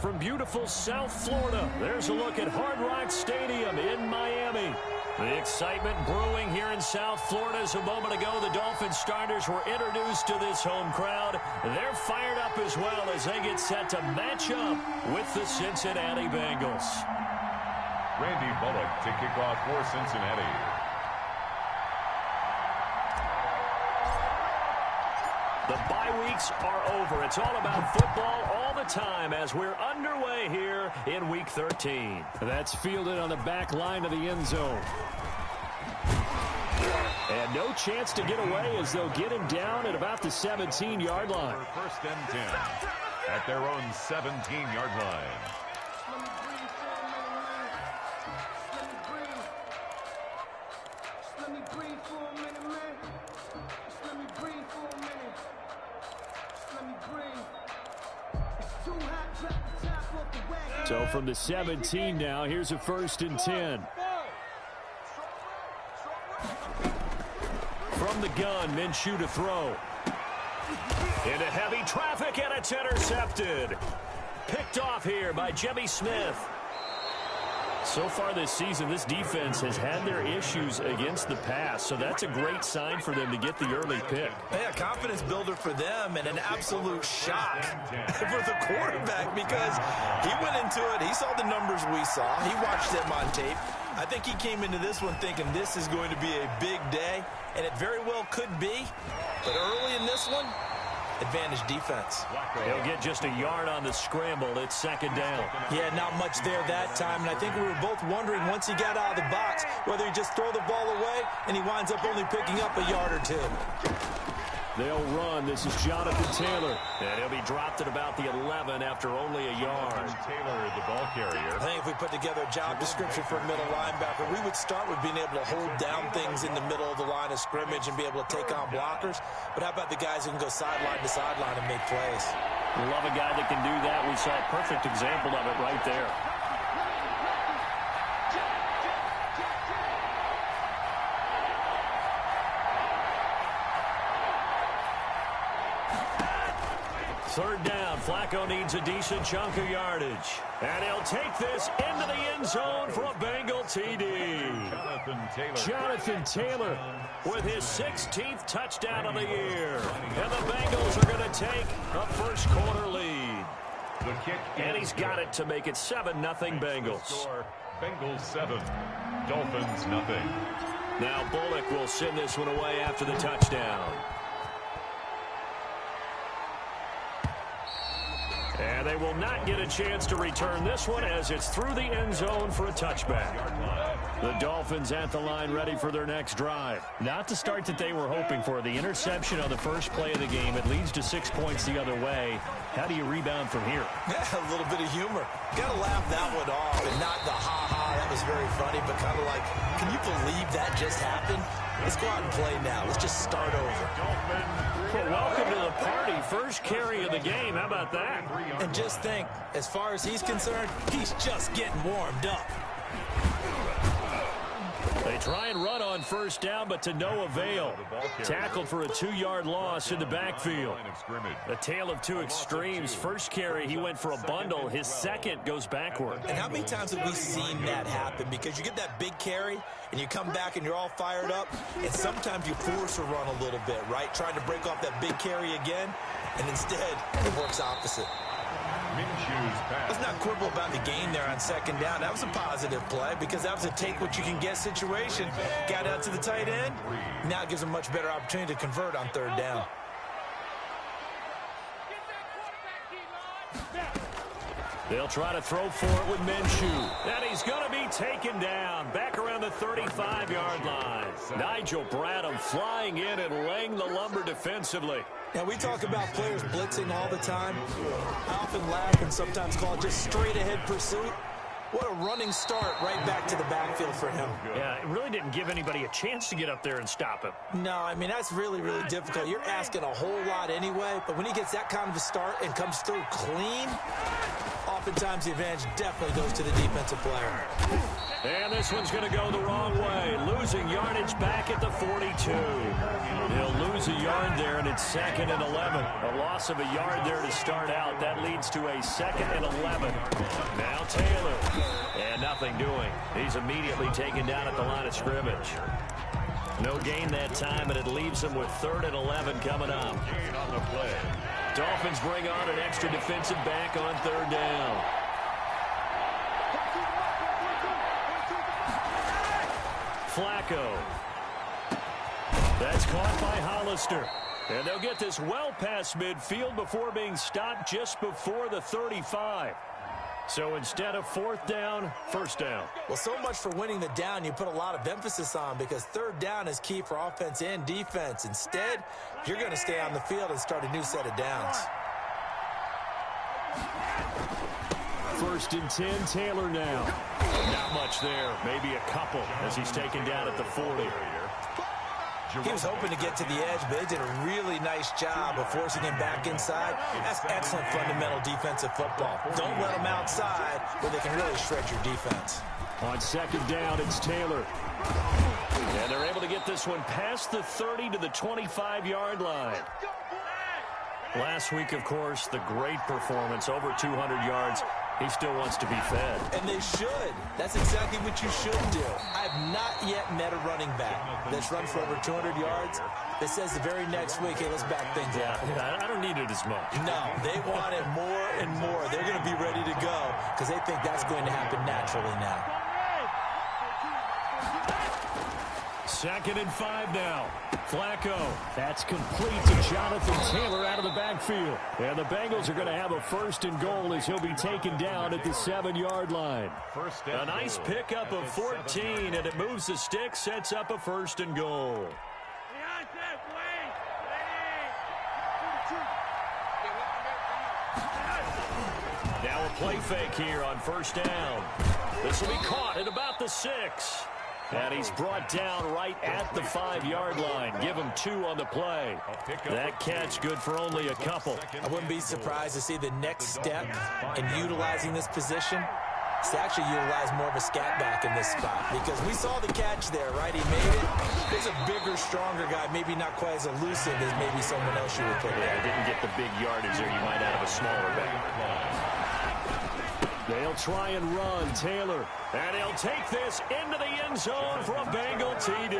from beautiful South Florida. There's a look at Hard Rock Stadium in Miami. The excitement brewing here in South Florida as a moment ago. The Dolphins starters were introduced to this home crowd. They're fired up as well as they get set to match up with the Cincinnati Bengals. Randy Bullock to kick off for Cincinnati. The bye weeks are over. It's all about football all the time as we're underway here in Week 13. That's fielded on the back line of the end zone. And no chance to get away as they'll get him down at about the 17-yard line. First and 10 at their own 17-yard line. So from the 17 now, here's a 1st and 10. From the gun, Minshew to throw. Into heavy traffic, and it's intercepted. Picked off here by Jimmy Smith. So far this season, this defense has had their issues against the pass, so that's a great sign for them to get the early pick. Yeah, confidence builder for them and an absolute shock for the quarterback because he went into it. He saw the numbers we saw. He watched them on tape. I think he came into this one thinking this is going to be a big day, and it very well could be. But early in this one, advantage defense. He'll get just a yard on the scramble. It's 2nd down. Yeah, not much there that time. And I think we were both wondering once he got out of the box whether he just throw the ball away and he winds up only picking up a yard or two. They'll run. This is Jonathan Taylor. And he'll be dropped at about the 11 after only a yard. Taylor, the ball carrier. I think if we put together a job description for a middle linebacker, we would start with being able to hold down things in the middle of the line of scrimmage and be able to take on blockers. But how about the guys who can go sideline to sideline and make plays? Love a guy that can do that. We saw a perfect example of it right there. Third down, Flacco needs a decent chunk of yardage. And he'll take this into the end zone for a Bengal TD. Jonathan Taylor with his 16th touchdown of the year. And the Bengals are going to take a first quarter lead. The kick, and he's got it to make it 7-0 Bengals. Bengals 7, Dolphins nothing. Now Bullock will send this one away after the touchdown. And they will not get a chance to return this one as it's through the end zone for a touchback. The Dolphins at the line ready for their next drive. Not the start that they were hoping for. The interception on the first play of the game. It leads to 6 points the other way. How do you rebound from here? Yeah, a little bit of humor. Got to laugh that one off and not the ha-ha. That was very funny, but kind of like, can you believe that just happened? Let's go out and play now. Let's just start over. Well, welcome to the party. First carry of the game. How about that? And just think, as far as he's concerned, he's just getting warmed up. They try and run on first down, but to no avail. Tackled for a 2-yard loss in the backfield. A tale of two extremes. First carry, he went for a bundle. His second goes backward. And how many times have we seen that happen? Because you get that big carry, and you come back and you're all fired up, and sometimes you force a run a little bit, right? Trying to break off that big carry again, and instead it works opposite. Let's not quibble about the game there on 2nd down. That was a positive play because that was a take-what-you-can-get situation. Got out to the tight end. Now it gives them a much better opportunity to convert on 3rd down. They'll try to throw for it with Minshew. And he's going to be taken down back around the 35-yard line. Nigel Bradham flying in and laying the lumber defensively. Now, we talk about players blitzing all the time. I often laugh and sometimes call it just straight-ahead pursuit. What a running start right back to the backfield for him. Yeah, it really didn't give anybody a chance to get up there and stop him. No, I mean, that's really, really difficult. You're asking a whole lot anyway, but when he gets that kind of a start and comes through clean, oftentimes the advantage definitely goes to the defensive player. And this one's going to go the wrong way. Losing yardage back at the 42. He'll lose a yard there, and it's 2nd and 11. A loss of a yard there to start out. That leads to a 2nd and 11. Now Taylor. And nothing doing. He's immediately taken down at the line of scrimmage. No gain that time, and it leaves him with 3rd and 11 coming up. Gain on the play. Dolphins bring on an extra defensive back on 3rd down. Flacco. That's caught by Hollister. And they'll get this well past midfield before being stopped just before the 35. So instead of 4th down, 1st down. Well, so much for winning the down you put a lot of emphasis on, because 3rd down is key for offense and defense. Instead, you're going to stay on the field and start a new set of downs. 1st and 10, Taylor now. Not much there, maybe a couple as he's taken down at the 40. He was hoping to get to the edge, but they did a really nice job of forcing him back inside. That's excellent fundamental defensive football. Don't let them outside where they can really shred your defense. On 2nd down, it's Taylor. And they're able to get this one past the 30 to the 25-yard line. Last week, of course, the great performance, over 200 yards. He still wants to be fed. And they should. That's exactly what you should do. I've not yet met a running back that's run for over 200 yards that says the very next week, hey, let's back things up. Yeah, I don't need it as much. No, they want it more and more. They're going to be ready to go because they think that's going to happen naturally now. 2nd and 5 now. Flacco. That's complete to Jonathan Taylor out of the backfield. And the Bengals are going to have a 1st and goal as he'll be taken down at the 7-yard line. A nice pickup of 14, and it moves the stick, sets up a 1st and goal. Now a play fake here on 1st down. This will be caught at about the 6. And he's brought down right at the 5-yard line. Give him 2 on the play. That catch good for only a couple. I wouldn't be surprised to see the next step in utilizing this position is to actually utilize more of a scat back in this spot, because we saw the catch there, right? He made it. He's a bigger, stronger guy, maybe not quite as elusive as maybe someone else you would put there. Didn't get the big yardage there. You might out of a smaller back. They'll try and run. Taylor. And he'll take this into the end zone for a Bengal TD.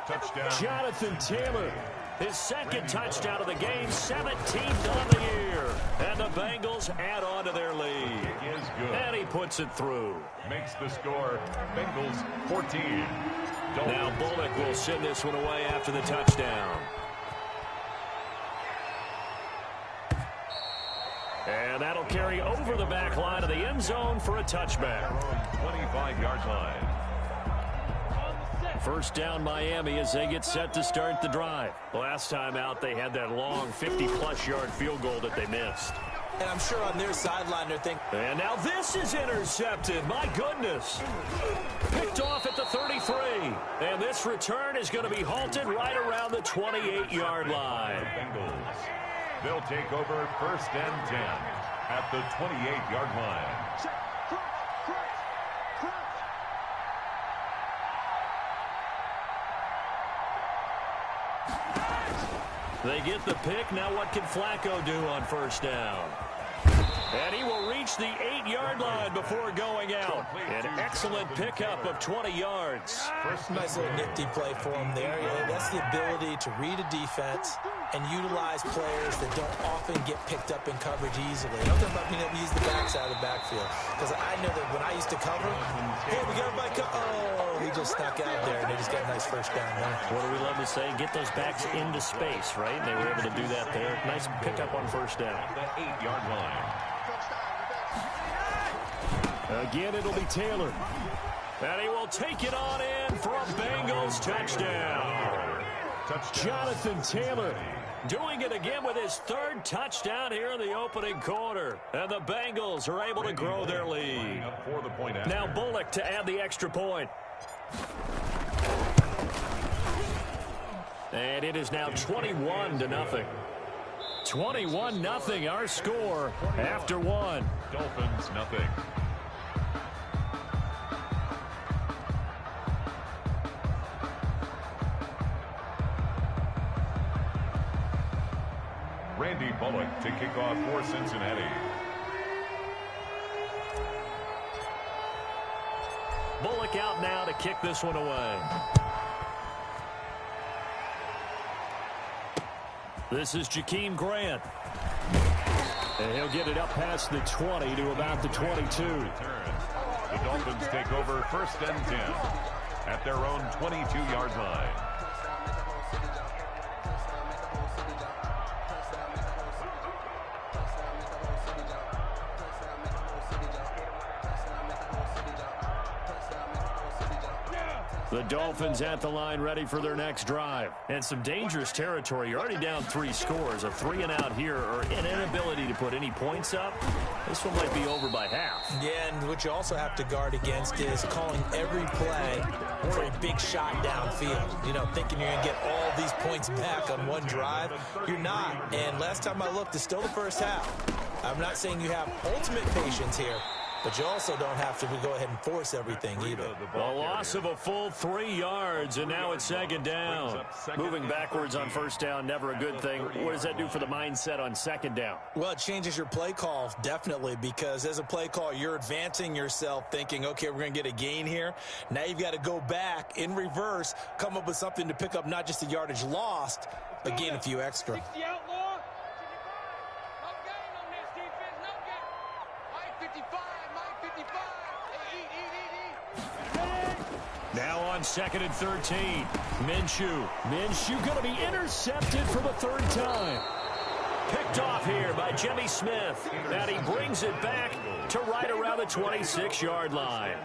Touchdown. Jonathan Taylor, his 2nd touchdown of the game, 17th on the year. And the Bengals add on to their lead. Is good. And he puts it through. Makes the score Bengals 14. Now Bullock will send this one away after the touchdown. And that'll carry over the back line of the end zone for a touchback. 25-yard line. 1st down Miami as they get set to start the drive. Last time out, they had that long 50-plus yard field goal that they missed. And I'm sure on their sideline they're thinking. And now this is intercepted. My goodness. Picked off at the 33. And this return is going to be halted right around the 28-yard line. Bengals. They'll take over 1st and 10 at the 28-yard line. They get the pick. Now what can Flacco do on 1st down? And he will reach the 8-yard line before going out. An excellent pickup of 20 yards. Nice little nifty play for him there. That's the ability to read a defense and utilize players that don't often get picked up in coverage easily. I'm talking about being able to use the backside of the backfield. Because I know that when I used to cover, hey, we got everybody oh, he just snuck out there, and they just got a nice 1st down there. What do we love to say? Get those backs into space, right? And they were able to do that there. Nice pickup on 1st down. The 8-yard line. Again, it'll be Taylor. And he will take it on in for a Bengals touchdown. Jonathan Taylor. Doing it again with his third touchdown here in the opening quarter. And the Bengals are able to grow their lead. Now Bullock to add the extra point. And it is now 21-0. 21-0 our score after one. Dolphins nothing. Randy Bullock to kick off for Cincinnati. Bullock out now to kick this one away. This is Jakeem Grant. And he'll get it up past the 20 to about the 22. The Dolphins take over 1st and 10 at their own 22-yard line. The Dolphins at the line ready for their next drive. And some dangerous territory. You're already down 3 scores. A 3-and-out here or an inability to put any points up. This one might be over by half. Yeah, and what you also have to guard against is calling every play for a big shot downfield. You know, thinking you're going to get all these points back on one drive. You're not. And last time I looked, it's still the first half. I'm not saying you have ultimate patience here, but you also don't have to go ahead and force everything either. A loss of a full 3 yards, and now it's 2nd down. Moving backwards on 1st down, never a good thing. What does that do for the mindset on 2nd down? Well, it changes your play call, definitely, because as a play call, you're advancing yourself thinking, okay, we're going to get a gain here. Now you've got to go back in reverse, come up with something to pick up not just the yardage lost, but gain a few extra. Now on 2nd and 13. Minshew going to be intercepted for the 3rd time. Picked off here by Jimmy Smith. And he brings it back to right around the 26-yard line.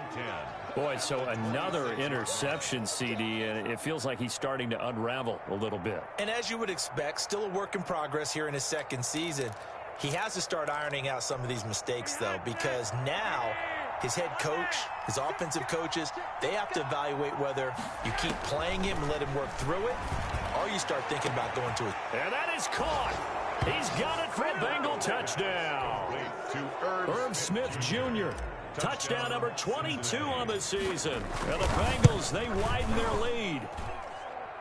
Boy, so another interception, CD, and it feels like he's starting to unravel a little bit. And as you would expect, still a work in progress here in his 2nd season. He has to start ironing out some of these mistakes, though, because now his head coach, his offensive coaches, they have to evaluate whether you keep playing him and let him work through it, or you start thinking about going to it. And that is caught. He's got it for a Bengal touchdown. Irv Smith Jr. Touchdown number 22 on the season. And the Bengals, they widen their lead.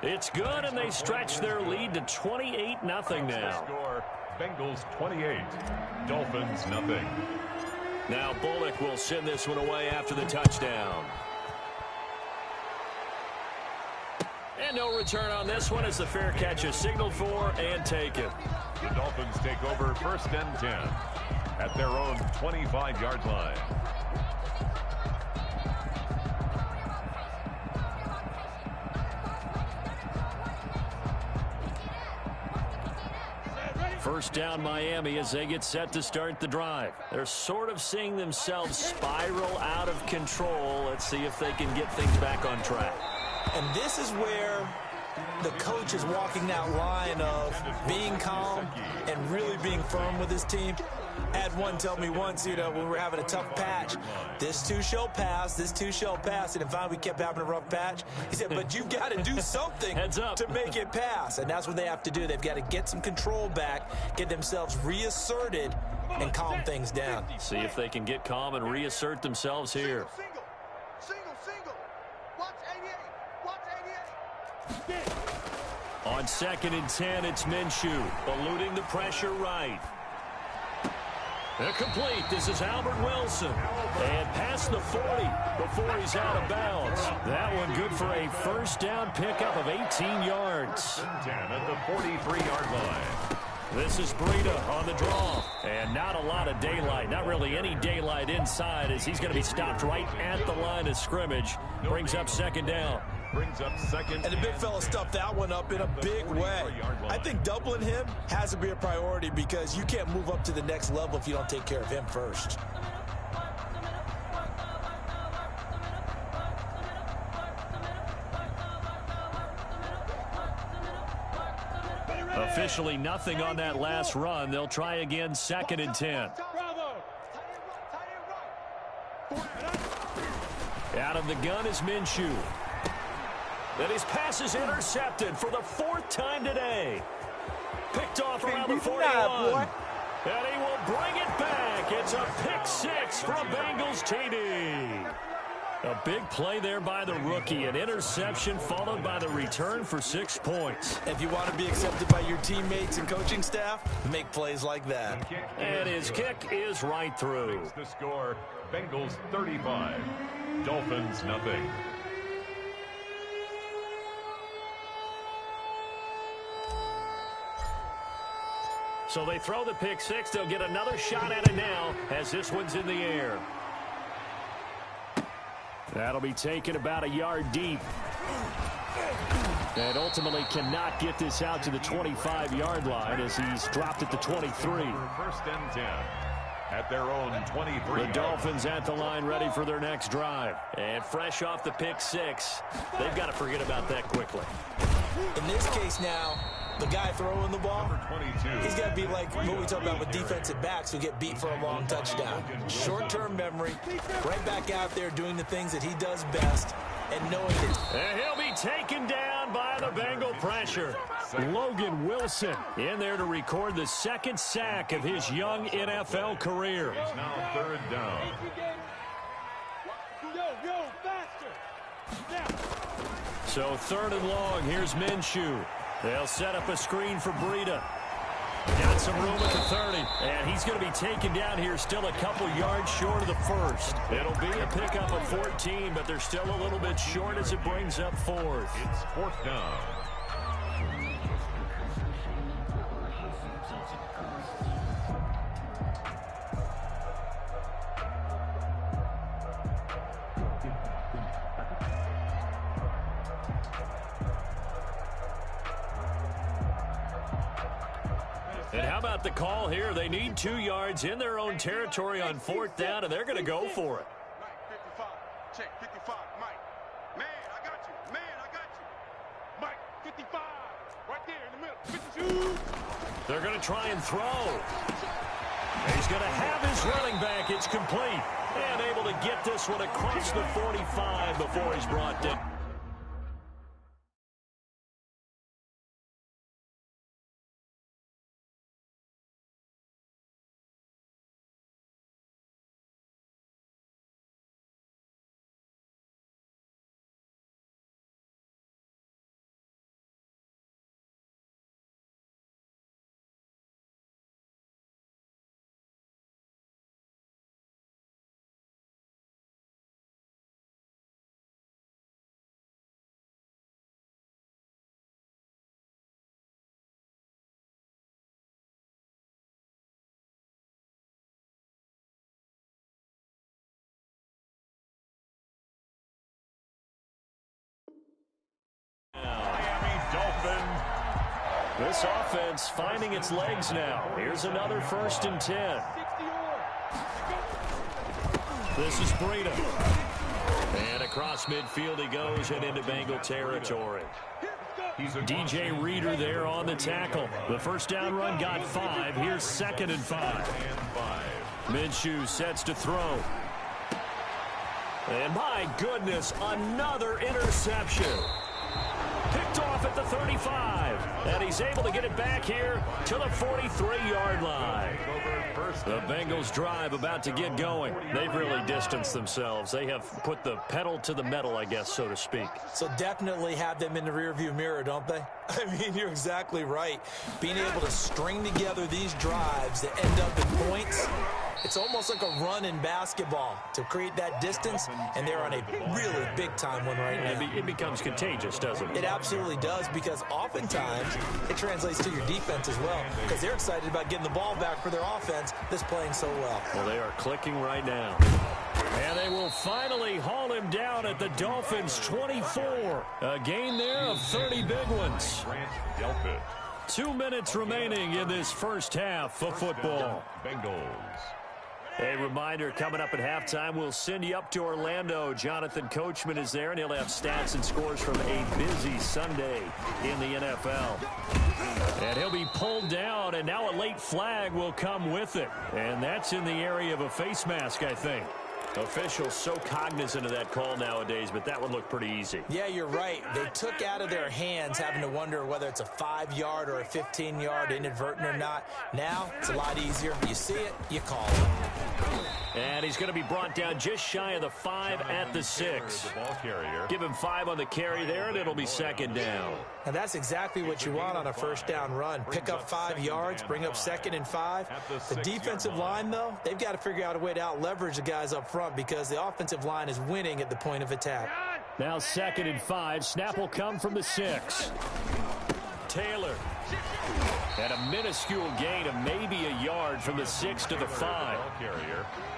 It's good, and they stretch their lead to 28-0 now. Bengals 28, Dolphins nothing. Now Bullock will send this one away after the touchdown. And no return on this one as the fair catch is signaled for and taken. The Dolphins take over 1st and 10 at their own 25-yard line. First down Miami as they get set to start the drive. They're sort of seeing themselves spiral out of control. Let's see if they can get things back on track. And this is where the coach is walking that line of being calm and really being firm with his team. I had one tell me once, you know, when we were having a tough patch, this too shall pass, this too shall pass. And finally we kept having a rough patch. He said, but you've got to do something to make it pass. And that's what they have to do. They've got to get some control back, get themselves reasserted, and calm things down. See if they can get calm and reassert themselves here. Single. Watch 88. On 2nd and 10, it's Minshew, eluding the pressure right. Complete. This is Albert Wilson. And past the 40 before he's out of bounds. That one good for a first down pickup of 18 yards. 10 at the 43-yard line. This is Breida on the draw. And not a lot of daylight. Not really any daylight inside as he's going to be stopped right at the line of scrimmage. Brings up 2nd down. Brings up 2nd. And the big fella stuffed that one up in a big way. I think doubling him has to be a priority because you can't move up to the next level if you don't take care of him first. A Officially nothing on that last run. They'll try again, 2nd and 10. Out of the gun is Minshew. And his pass is intercepted for the 4th time today. Picked off around the 41. And he will bring it back. It's a pick 6 for a Bengals TD. A big play there by the rookie. An interception followed by the return for 6 points. If you want to be accepted by your teammates and coaching staff, make plays like that. And his kick is right through. The score, Bengals 35, Dolphins nothing. So they throw the pick 6. They'll get another shot at it now as this one's in the air. That'll be taken about a yard deep. And ultimately cannot get this out to the 25-yard line as he's dropped at the 23. 1st and 10 at their own 23. The Dolphins at the line ready for their next drive. And fresh off the pick 6, they've got to forget about that quickly. In this case now, the guy throwing the ball, 22. he's got to be like what we talk about with defensive backs who get beat for a long touchdown. Short-term memory, right back out there doing the things that he does best and knowing it. And he'll be taken down by the Bengal pressure. Logan Wilson in there to record the 2nd sack of his young NFL career. It's now 3rd down. So 3rd and long, here's Minshew. They'll set up a screen for Breida. Got some room at the 30, and he's going to be taken down here still a couple yards short of the 1st. It'll be a pickup of 14, but they're still a little bit short as it brings up 4th. It's 4th down. And how about the call here? They need 2 yards in their own territory on 4th down, and they're going to go for it. Mike 55, check 55, Mike. Man, I got you. Man, I got you. Mike 55, right there in the middle. 52. They're going to try and throw. He's going to have his running back. It's complete. And able to get this one across the 45 before he's brought down. This offense finding its legs now. Here's another 1st and 10. This is Breida. And across midfield he goes and into Bengal territory. DJ Reader there on the tackle. The 1st down run got 5. Here's 2nd and 5. Minshew sets to throw. And my goodness, another interception. Picked off at the 35. And he's able to get it back here to the 43-yard line. The Bengals drive about to get going. They've really distanced themselves. They have put the pedal to the metal, I guess, so to speak. So definitely have them in the rearview mirror, don't they? I mean, you're exactly right. Being able to string together these drives that end up in points, it's almost like a run in basketball to create that distance, and they're on a really big-time one right now. It becomes contagious, doesn't it? It absolutely does, because oftentimes it translates to your defense as well, because they're excited about getting the ball back for their offense that's playing so well. Well, they are clicking right now. And they will finally haul him down at the Dolphins' 24. A gain there of 30 big ones. 2 minutes remaining in this first half of football. Bengals. A reminder, coming up at halftime, we'll send you up to Orlando. Jonathan Coachman is there, and he'll have stats and scores from a busy Sunday in the NFL. And he'll be pulled down, and now a late flag will come with it. And that's in the area of a face mask, I think. Officials so cognizant of that call nowadays, but that would look pretty easy. Yeah, you're right. They took out of their hands having to wonder whether it's a 5-yard or a 15-yard inadvertent or not. Now, it's a lot easier. You see it, you call it. And he's going to be brought down just shy of the 5 at the 6. Give him 5 on the carry there, and it'll be second down. And that's exactly what you want on a first down run. Pick up 5 yards, bring up 2nd and 5. The defensive line, though, they've got to figure out a way to out-leverage the guys up front because the offensive line is winning at the point of attack. Now 2nd and 5. Snap will come from the 6. Taylor. And a minuscule gain of maybe a yard from the 6 to the 5.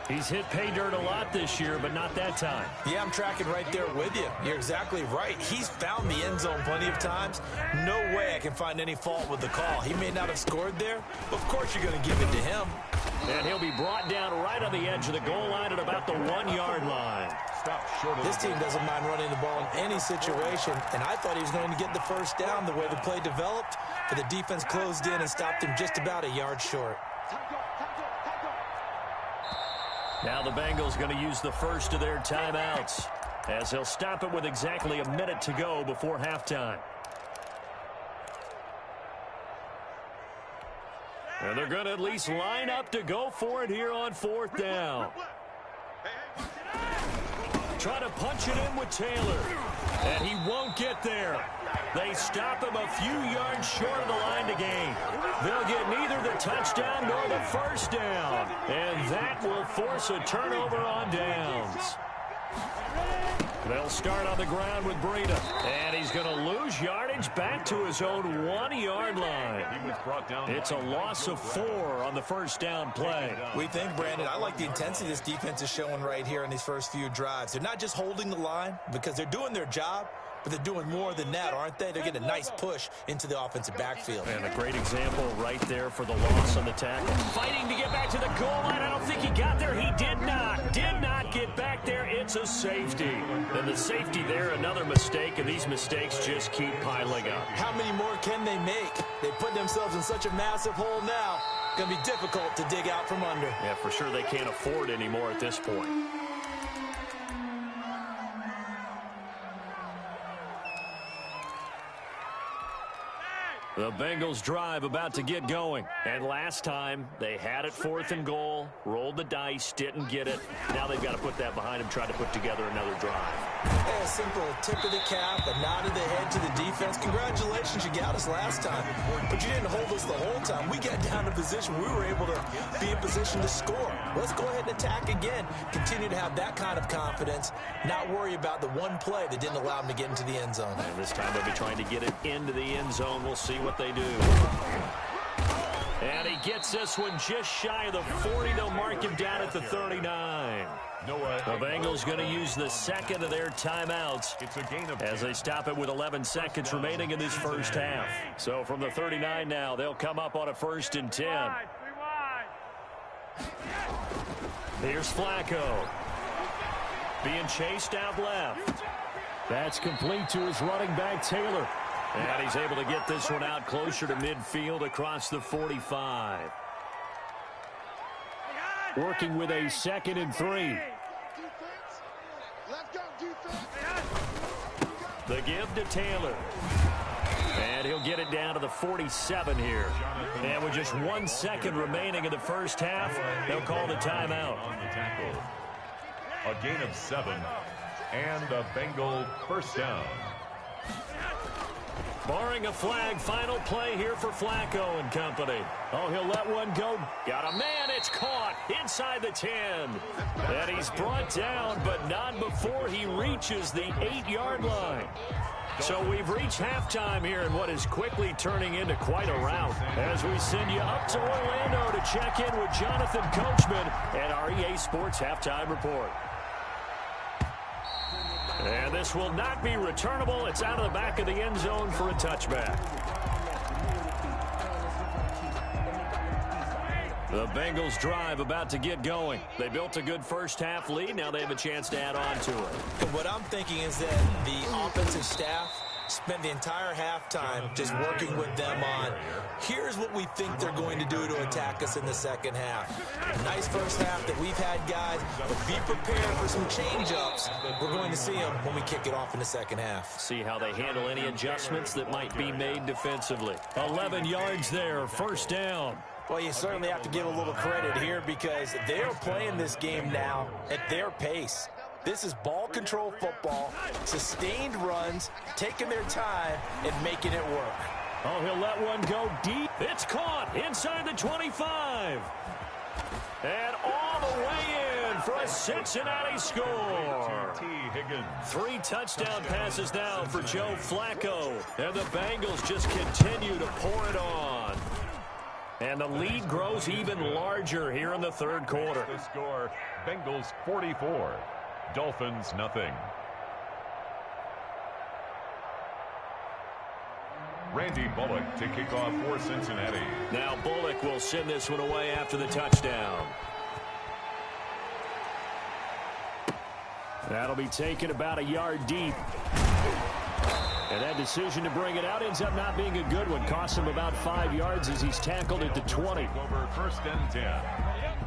He's hit pay dirt a lot this year, but not that time. Yeah, I'm tracking right there with you. You're exactly right. He's found the end zone plenty of times. No way I can find any fault with the call. He may not have scored there, but of course you're going to give it to him. And he'll be brought down right on the edge of the goal line at about the 1-yard line. This team doesn't mind running the ball in any situation, and I thought he was going to get the first down the way the play developed, but the defense closed in and stopped him just about a yard short. Now the Bengals going to use the first of their timeouts as they'll stop it with exactly a minute to go before halftime. And they're going to at least line up to go for it here on 4th down. Trying to punch it in with Taylor. And he won't get there. They stop him a few yards short of the line to gain. They'll get neither the touchdown nor the first down. And that will force a turnover on downs. They'll start on the ground with Breida. And he's going to lose yardage back to his own 1-yard line. It's a loss of 4 on the first down play. We think, Brandon, I like the intensity this defense is showing right here in these first few drives. They're not just holding the line because they're doing their job, but they're doing more than that, aren't they? They're getting a nice push into the offensive backfield. And a great example right there for the loss on the tackle. Fighting to get back to the goal line. I don't think he got there. He did not get back there. It's a safety. And the safety there, another mistake, and these mistakes just keep piling up. How many more can they make? They put themselves in such a massive hole now. Going to be difficult to dig out from under. Yeah, for sure they can't afford anymore at this point. The Bengals drive about to get going. And last time, they had it 4th and goal, rolled the dice, didn't get it. Now they've got to put that behind them, try to put together another drive. A simple tip of the cap, a nod of the head to the defense. Congratulations, you got us last time. But you didn't hold us the whole time. We got down to position. We were able to be in position to score. Let's go ahead and attack again. Continue to have that kind of confidence. Not worry about the one play that didn't allow them to get into the end zone. And this time they'll be trying to get it into the end zone. We'll see what they do. And he gets this one just shy of the 40. They'll mark him down at the 39. The Bengals going to use the second of their timeouts as they stop it with 11 seconds remaining in this first half. So from the 39 now, they'll come up on a 1st and 10. Here's Flacco. Being chased out left. That's complete to his running back, Taylor. And he's able to get this one out closer to midfield across the 45. Working with a 2nd and 3. The give to Taylor. And he'll get it down to the 47 here. And with just 1 second remaining in the first half, they'll call the timeout. A gain of 7 and a Bengal first down. Barring a flag, final play here for Flacco and company. Oh, he'll let one go. Got a man. It's caught inside the 10. And he's brought down, but not before he reaches the 8-yard line. So we've reached halftime here in what is quickly turning into quite a rout as we send you up to Orlando to check in with Jonathan Coachman and our EA Sports Halftime Report. And this will not be returnable. It's out of the back of the end zone for a touchback. The Bengals drive about to get going. They built a good first-half lead. Now they have a chance to add on to it. And what I'm thinking is that the offensive staff spent the entire halftime just working with them on, here's what we think they're going to do to attack us in the second half. Nice first half that we've had, guys, but be prepared for some change-ups. We're going to see them when we kick it off in the second half. See how they handle any adjustments that might be made defensively. 11 yards there, first down. Well, you certainly have to give a little credit here because they're playing this game now at their pace. This is ball control football, sustained runs, taking their time and making it work. Oh, he'll let one go deep. It's caught inside the 25. And all the way in for a Cincinnati score. 3 touchdown passes now for Joe Flacco. And the Bengals just continue to pour it on. And the lead grows even larger here in the third quarter. The score, Bengals 44, Dolphins nothing. Randy Bullock to kick off for Cincinnati. Now Bullock will send this one away after the touchdown. That'll be taken about a yard deep. And that decision to bring it out ends up not being a good one. Costs him about 5 yards as he's tackled at the 20. Over first and 10.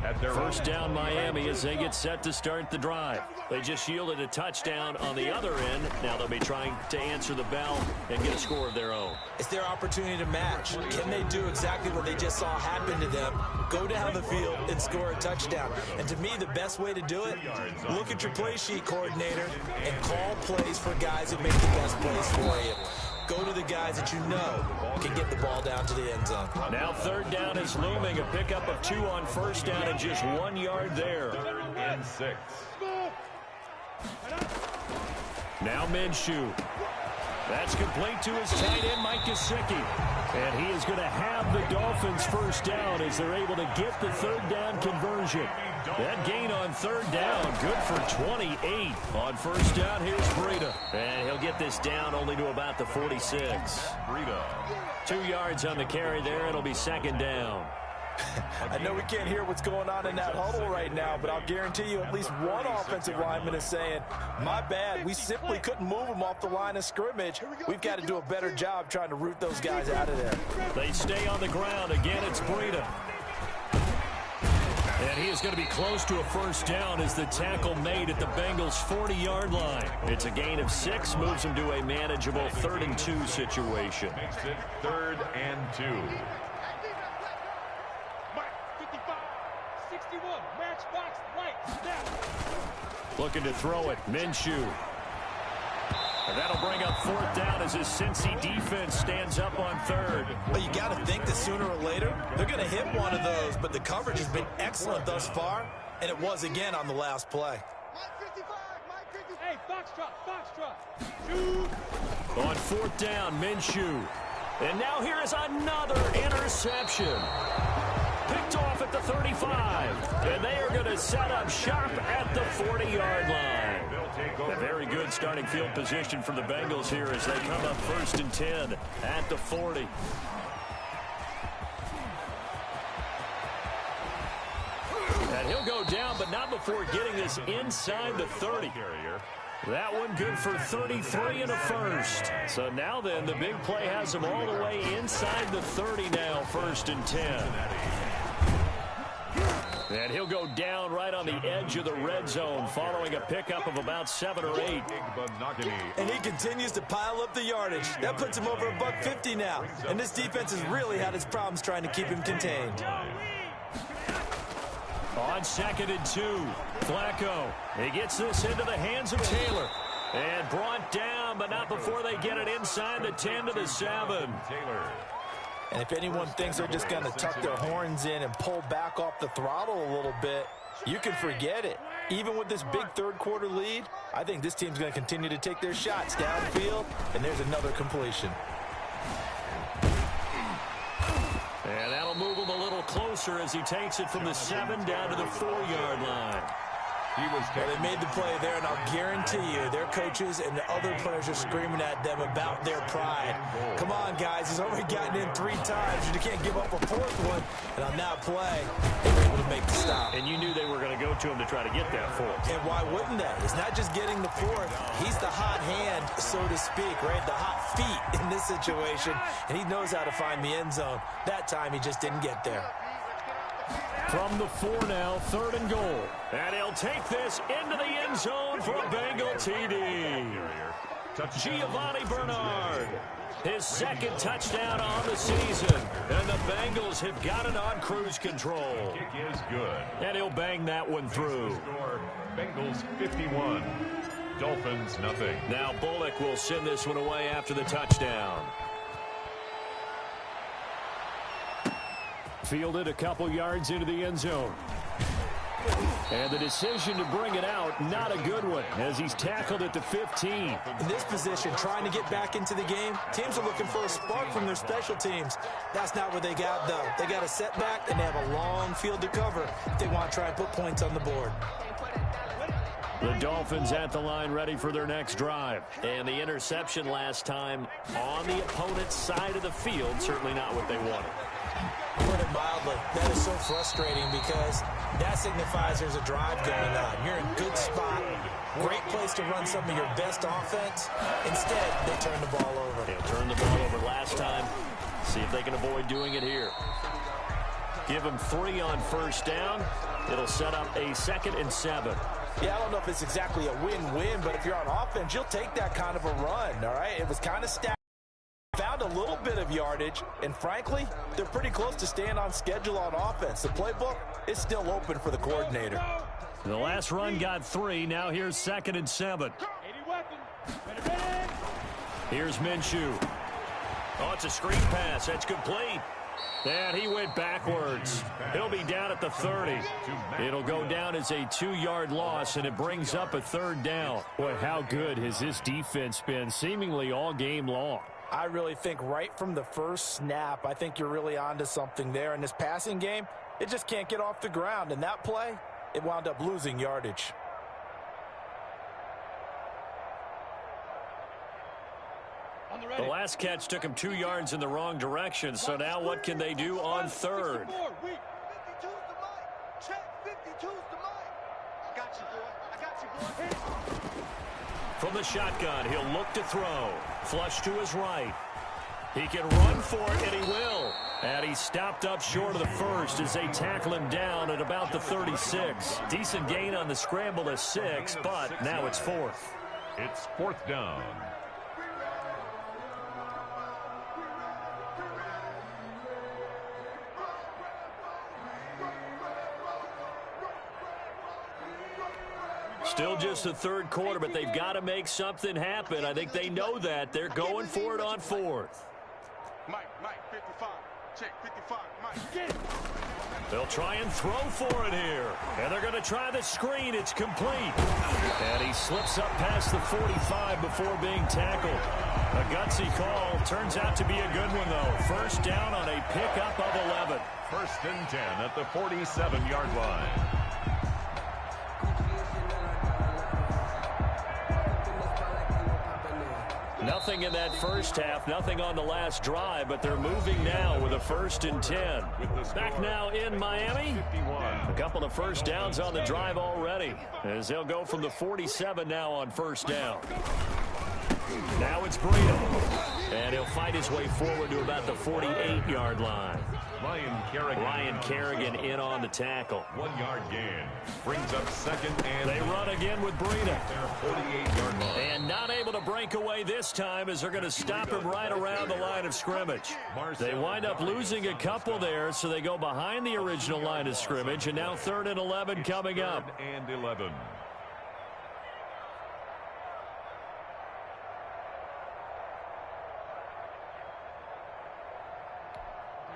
At their First down Miami as they get set to start the drive. They just yielded a touchdown on the other end. Now they'll be trying to answer the bell and get a score of their own. It's their opportunity to match. Can they do exactly what they just saw happen to them? Go down the field and score a touchdown. And to me, the best way to do it, look at your play sheet coordinator and call plays for guys who make the best plays for you. Go to the guys that you know can get the ball down to the end zone. Now third down is looming. A pickup of 2 on first down and just 1 yard there. 3rd and 6. Now Minshew. That's complete to his tight end, Mike Gesicki. And he is going to have the Dolphins first down as they're able to get the third down conversion. That gain on third down, good for 28. On first down, here's Breida. And he'll get this down only to about the 46. Breida. 2 yards on the carry there. It'll be second down. I know we can't hear what's going on in that huddle right now, but I'll guarantee you at least one offensive lineman is saying, my bad, we simply couldn't move them off the line of scrimmage. We've got to do a better job trying to root those guys out of there. They stay on the ground. Again, it's Breida. And he is going to be close to a first down as the tackle made at the Bengals' 40-yard line. It's a gain of 6, moves him to a manageable 3rd and 2 situation. Makes it 3rd and 2. 61, matchbox, right, snap. Looking to throw it, Minshew. And that'll bring up 4th down as his Cincy defense stands up on 3rd. But you got to think that sooner or later, they're going to hit one of those, but the coverage has been excellent thus far, and it was again on the last play. Hey, Foxtrot. Shoot. On 4th down, Minshew. And now here is another interception. Picked off at the 35. And they are going to set up shop at the 40-yard line. A very good starting field position for the Bengals here as they come up 1st and 10 at the 40. And he'll go down, but not before getting this inside the 30. That one good for 33 and a first. So now then, the big play has him all the way inside the 30 now, 1st and 10. And he'll go down right on the edge of the red zone following a pickup of about 7 or 8. And he continues to pile up the yardage. That puts him over $150 now. And this defense has really had its problems trying to keep him contained. On 2nd and 2, Flacco. He gets this into the hands of Taylor. And brought down, but not before they get it inside the 10 to the 7. And if anyone thinks they're just going to tuck their horns in and pull back off the throttle a little bit, you can forget it. Even with this big third quarter lead, I think this team's going to continue to take their shots downfield, and there's another completion. And that'll move him a little closer as he takes it from the 7 down to the 4-yard line. Well, they made the play there, and I'll guarantee you their coaches and the other players are screaming at them about their pride. Come on, guys. He's already gotten in 3 times. You can't give up a 4th one. And on that play, they were able to make the stop. And you knew they were going to go to him to try to get that 4th. And why wouldn't they? It's not just getting the 4th. He's the hot hand, so to speak, right? The hot feet in this situation. And he knows how to find the end zone. That time, he just didn't get there. From the 4 now, 3rd and goal. And he'll take this into the end zone for a Bengal TD. Giovanni Bernard, his 2nd touchdown on the season. And the Bengals have got it on cruise control. Kick is good. And he'll bang that one through. Score, Bengals 51, Dolphins nothing. Now Bullock will send this one away after the touchdown. Fielded a couple yards into the end zone. And the decision to bring it out, not a good one, as he's tackled at the 15. In this position, trying to get back into the game, teams are looking for a spark from their special teams. That's not what they got, though. They got a setback, and they have a long field to cover if they want to try and put points on the board. The Dolphins at the line, ready for their next drive. And the interception last time on the opponent's side of the field, certainly not what they wanted. Put it mildly, that is so frustrating because that signifies there's a drive going on. You're in a good spot, great place to run some of your best offense. Instead, they turn the ball over. They'll turn the ball over last time. See if they can avoid doing it here. Give them 3 on 1st down. It'll set up a 2nd and 7. Yeah, I don't know if it's exactly a win-win, but if you're on offense, you'll take that kind of a run, all right? It was kind of stacked. Found a little bit of yardage, and frankly, they're pretty close to staying on schedule on offense. The playbook is still open for the coordinator. The last run got 3. Now here's 2nd and 7. Here's Minshew. Oh, it's a screen pass. That's complete. And he went backwards. He'll be down at the 30. It'll go down as a 2-yard loss, and it brings up a 3rd down. Boy, how good has this defense been seemingly all game long? I really think right from the first snap, I think you're really onto something there. In this passing game, it just can't get off the ground. And that play, it wound up losing yardage. The last catch took him 2 yards in the wrong direction, so now what can they do on 3rd? From the shotgun, he'll look to throw. Flush to his right. He can run for it, and he will. And he's stopped up short of the 1st as they tackle him down at about the 36. Decent gain on the scramble to 6, but now it's 4th. It's 4th down. Still just the 3rd quarter, but they've got to make something happen. I think they know that. They're going for it on 4th. Mike, 55. Check, 55, Mike. They'll try and throw for it here. And they're going to try the screen. It's complete. And he slips up past the 45 before being tackled. A gutsy call. Turns out to be a good one, though. 1st down on a pickup of 11. 1st and 10 at the 47-yard line. Nothing in that first half, nothing on the last drive, but they're moving now with a 1st and 10. Back now in Miami. A couple of 1st downs on the drive already, as they'll go from the 47 now on 1st down. Now it's Breida. And he'll fight his way forward to about the 48-yard line. Ryan Kerrigan in on the tackle. 1-yard gain. Brings up 2nd and they run again with Breida. 48-yard line. And not able to break away this time as they're going to stop him right around the line of scrimmage. They wind up losing a couple there, so they go behind the original line of scrimmage, and now 3rd and 11 coming up. 3rd and 11.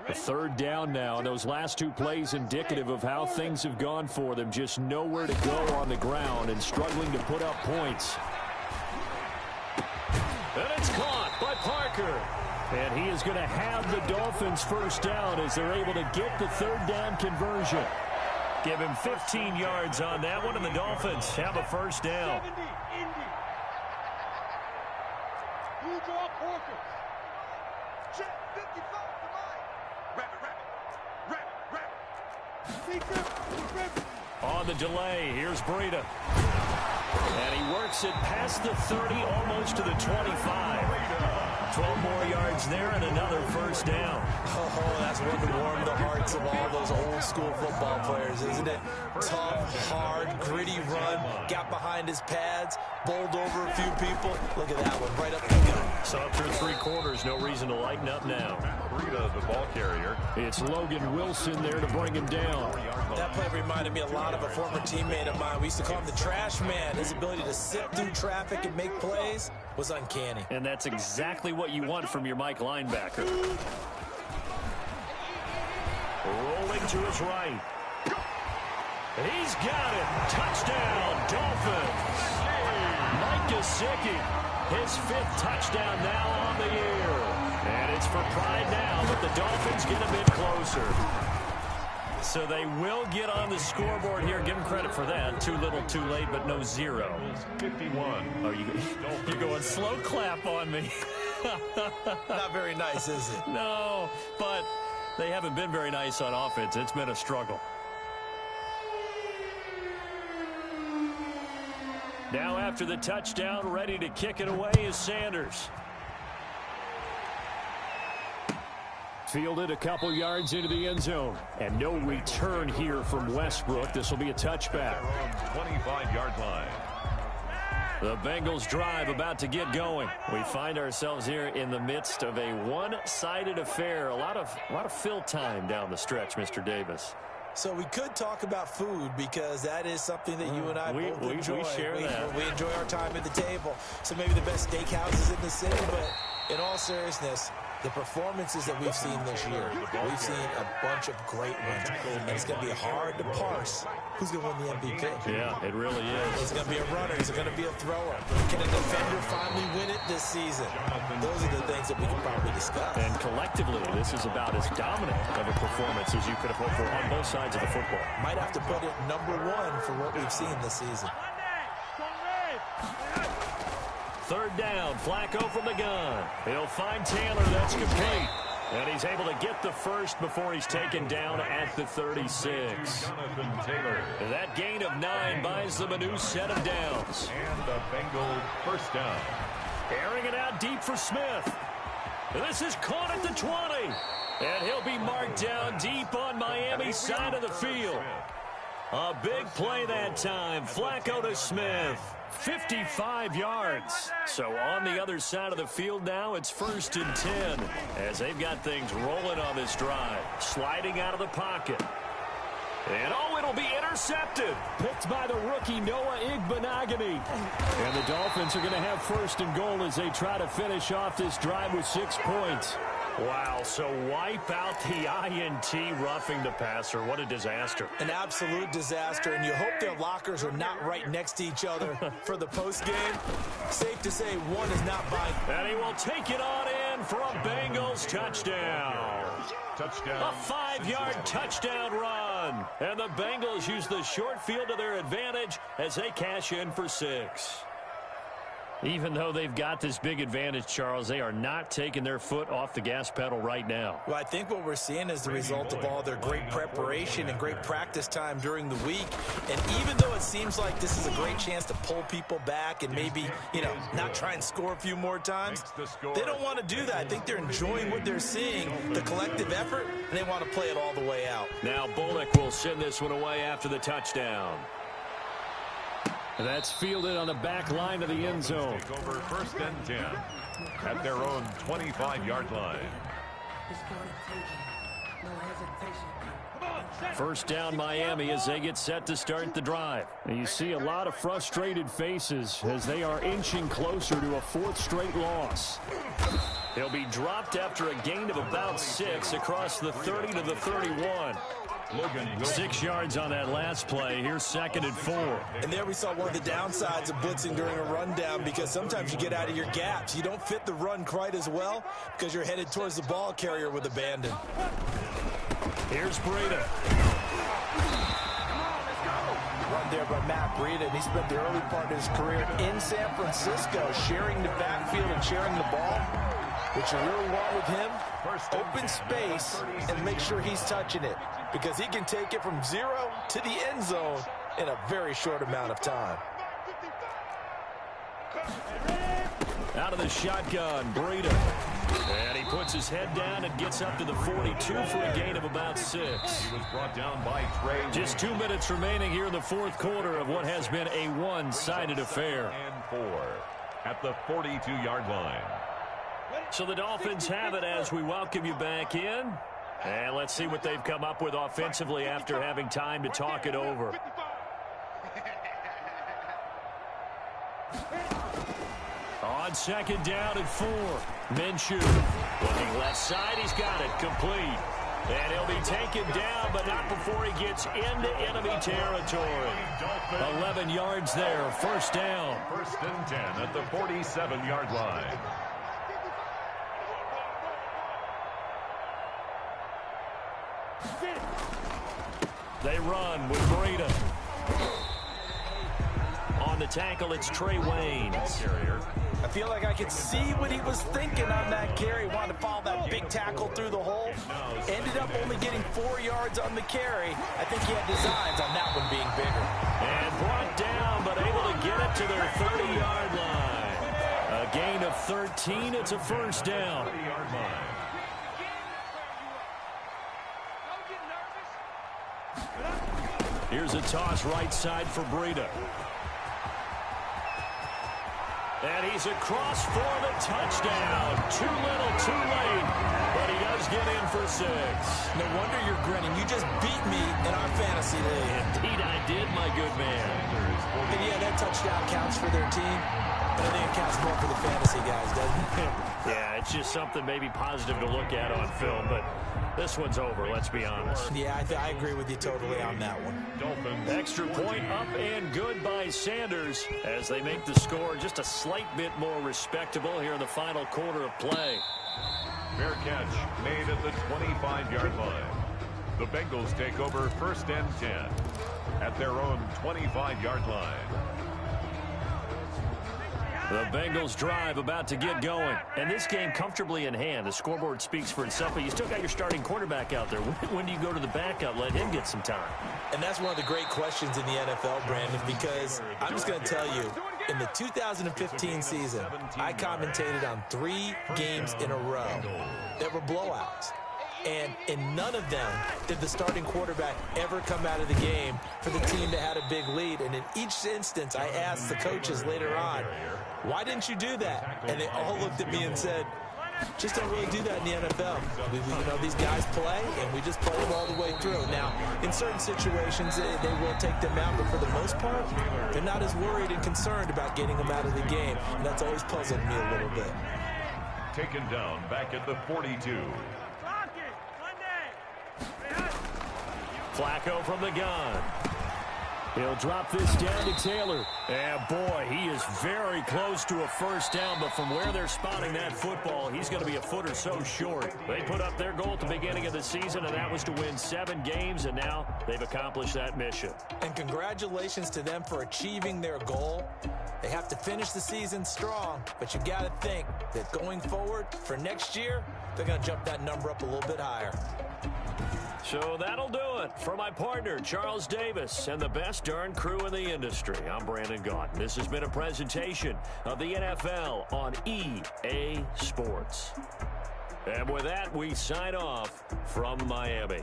A 3rd down now, and those last 2 plays indicative of how things have gone for them. Just nowhere to go on the ground and struggling to put up points. And it's caught by Parker. And he is going to have the Dolphins 1st down as they're able to get the 3rd down conversion. Give him 15 yards on that one, and the Dolphins have a first down. On the delay, here's Breida. And he works it past the 30, almost to the 25. 12 more yards there and another first down. Oh, that's one to warm the hearts of all those old school football players, isn't it? Tough, hard, gritty run, got behind his pads, bowled over a few people. Look at that one, right up the gut. So after 3 quarters, no reason to lighten up now. Breida, the ball carrier. It's Logan Wilson there to bring him down. That play reminded me a lot of a former teammate of mine. We used to call him the trash man. His ability to sit through traffic and make plays was uncanny. And that's exactly what you want from your Mike linebacker. Rolling to his right. He's got it. Touchdown, Dolphins. Mike Gesicki, his 5th touchdown now on the year. And it's for pride now, but the Dolphins get a bit closer. So they will get on the scoreboard here. Give them credit for that. Too little, too late, but no 0. 51. Oh, you're going slow clap on me. Not very nice, is it? No, but they haven't been very nice on offense. It's been a struggle. Now after the touchdown, ready to kick it away is Sanders. Fielded a couple yards into the end zone. And no return here from Westbrook. This will be a touchback. 25-yard line. The Bengals drive about to get going. We find ourselves here in the midst of a one-sided affair. A lot of fill time down the stretch, Mr. Davis. So we could talk about food because that is something that you and I both enjoy. We share that. We enjoy our time at the table. So maybe the best steakhouses in the city, but in all seriousness, the performances that we've seen this year, we've seen a bunch of great ones. And it's going to be hard to parse who's going to win the MVP. Yeah, it really is. Is it going to be a runner? Is it going to be a thrower? Can a defender finally win it this season? Those are the things that we can probably discuss. And collectively, this is about as dominant of a performance as you could have hoped for on both sides of the football. Might have to put it #1 for what we've seen this season. 3rd down, Flacco from the gun. He'll find Taylor, that's complete. And he's able to get the first before he's taken down at the 36. Jonathan Taylor. That gain of 9 buys them a new set of downs. And the Bengal first down. Airing it out deep for Smith. This is caught at the 20. And he'll be marked down deep on Miami's side of the field. A big play that time. Flacco to Smith. 55 yards. So on the other side of the field now, it's 1st and 10 as they've got things rolling on this drive. Sliding out of the pocket. And it'll be intercepted. Picked by the rookie Noah Igbenogany. And the Dolphins are going to have 1st and goal as they try to finish off this drive with 6 points. Wow, so wipe out the INT roughing the passer. What a disaster. An absolute disaster, and you hope their lockers are not right next to each other for the postgame. Safe to say one is not buying. And he will take it on in for a Bengals touchdown. Touchdown. A 5-yard touchdown run. And the Bengals use the short field to their advantage as they cash in for 6. Even though they've got this big advantage, Charles, they are not taking their foot off the gas pedal right now. Well, I think what we're seeing is the result of all their great preparation and great practice time during the week. And even though it seems like this is a great chance to pull people back and maybe, not try and score a few more times, they don't want to do that. I think they're enjoying what they're seeing, the collective effort, and they want to play it all the way out. Now Bullock will send this one away after the touchdown. That's fielded on the back line of the end zone. Take over 1st and 10 at their own 25-yard line. 1st down Miami as they get set to start the drive. And you see a lot of frustrated faces as they are inching closer to a 4th straight loss. He'll be dropped after a gain of about 6 across the 30 to the 31. 6 yards on that last play. Here's 2nd and 4. And there we saw one of the downsides of blitzing during a rundown, because sometimes you get out of your gaps. You don't fit the run quite as well because you're headed towards the ball carrier with abandon. Here's Breida. job there by Matt Breida, and he spent the early part of his career in San Francisco sharing the backfield and sharing the ball. What you really want with him, open space and make sure he's touching it, because he can take it from 0 to the end zone in a very short amount of time. Out of the shotgun, Breida. And he puts his head down and gets up to the 42 for a gain of about 6. He was brought down by Trey. Just 2 minutes remaining here in the fourth quarter of what has been a one-sided affair. And 4 at the 42-yard line. So the Dolphins have it as we welcome you back in. And let's see what they've come up with offensively after having time to talk it over. On second down and 4, Minshew looking left side. He's got it complete. And he'll be taken down, but not before he gets into enemy territory. 11 yards there, first down. First and 10 at the 47-yard line. They run with Breida. On the tackle, it's Trey Waynes. I feel like I could see what he was thinking on that carry. Wanted to follow that big tackle through the hole. Ended up only getting 4 yards on the carry. I think he had designs on that one being bigger. And brought down, but able to get it to their 30-yard line. A gain of 13. It's a first down. 30-yard line. Here's a toss right side for Breida. And he's across for the touchdown. Too little, too late. But he does get in for 6. No wonder you're grinning. You just beat me in our fantasy league. Indeed I did, my good man. And yeah, that touchdown counts for their team. But I think it counts more for the fantasy guys, doesn't it? Yeah, it's just something maybe positive to look at on film. But this one's over, let's be honest. Yeah, I agree with you totally on that one. Dolphins. Extra point up and good by Sanders as they make the score just a slight bit more respectable here in the final quarter of play. Fair catch made at the 25-yard line. The Bengals take over first and 10 at their own 25-yard line. The Bengals drive about to get going. And this game comfortably in hand. The scoreboard speaks for itself, but you still got your starting quarterback out there. When do you go to the backup, let him get some time? And that's one of the great questions in the NFL, Brandon, because I'm just going to tell you, in the 2015 season, I commentated on 3 games in a row that were blowouts. And in none of them did the starting quarterback ever come out of the game for the team that had a big lead. And in each instance, I asked the coaches later on, why didn't you do that? And they all looked at me and said, just don't really do that in the NFL. You know, these guys play, and we just play them all the way through. Now, in certain situations, they will take them out, but for the most part, they're not as worried and concerned about getting them out of the game. And that's always puzzled me a little bit. Taken down back at the 42. Flacco from the gun. He'll drop this down to Taylor. And boy, he is very close to a first down, but from where they're spotting that football, he's going to be a foot or so short. They put up their goal at the beginning of the season, and that was to win 7 games, and now they've accomplished that mission. And congratulations to them for achieving their goal. They have to finish the season strong, but you got to think that going forward for next year, they're going to jump that number up a little bit higher. So that'll do it for my partner, Charles Davis, and the best darn crew in the industry. I'm Brandon Gaudin. This has been a presentation of the NFL on EA Sports. And with that, we sign off from Miami.